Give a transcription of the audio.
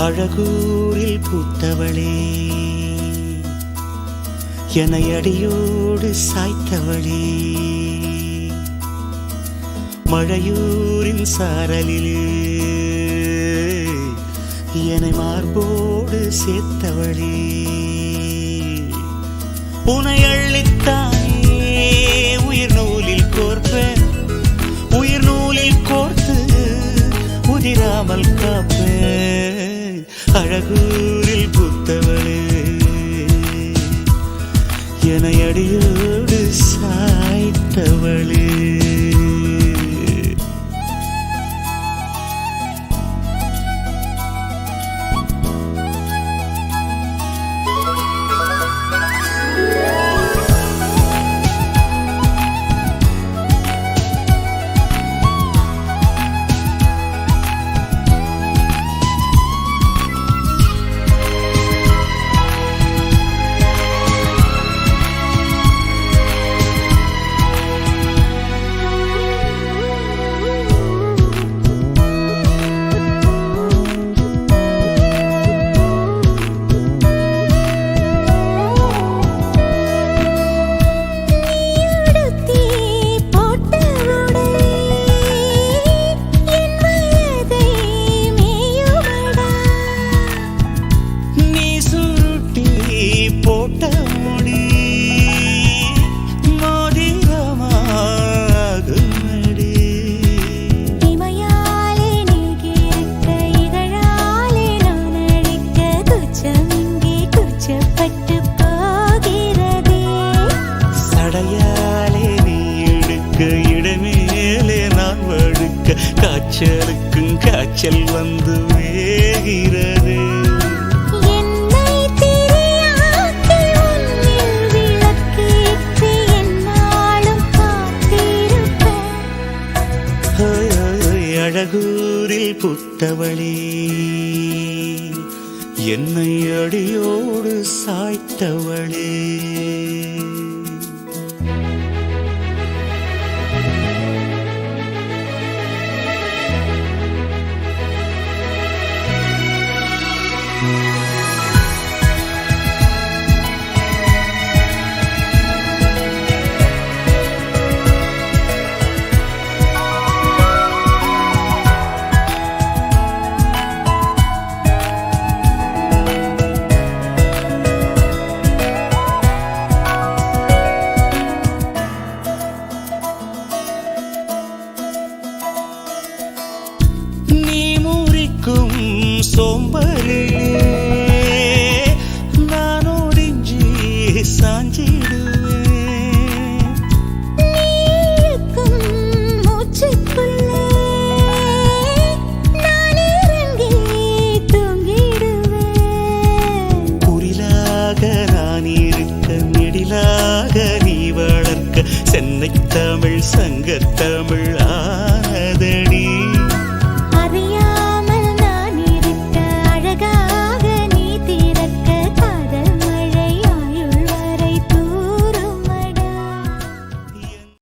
அழகூரில் பூத்தவளே, என்னை அடியோடு சாய்த்தவளே, மழையூரின் சாரலிலே என்னை மார்போடு சேர்த்தவளே, உனை அள்ளித்தானே உயிர் நூலில் கோர்ப்பேன், உயிர் நூலில் கோர்த்து உதிராமல் காப்பேன். அழகூரில் பூத்தவளே, என்னை அடியோடு சாய்த்தவளே. இடமேலே நான் வழுக்க காய்ச்சலுக்கும் காய்ச்சல் வந்து வேகிறது. என்னை திரியாக்கி உன்னில் விளக்கேற்றி என்னாலும் காத்திருப்பேன். அழகூரில் பூத்தவளே, என்னை அடியோடு சாய்த்தவளே.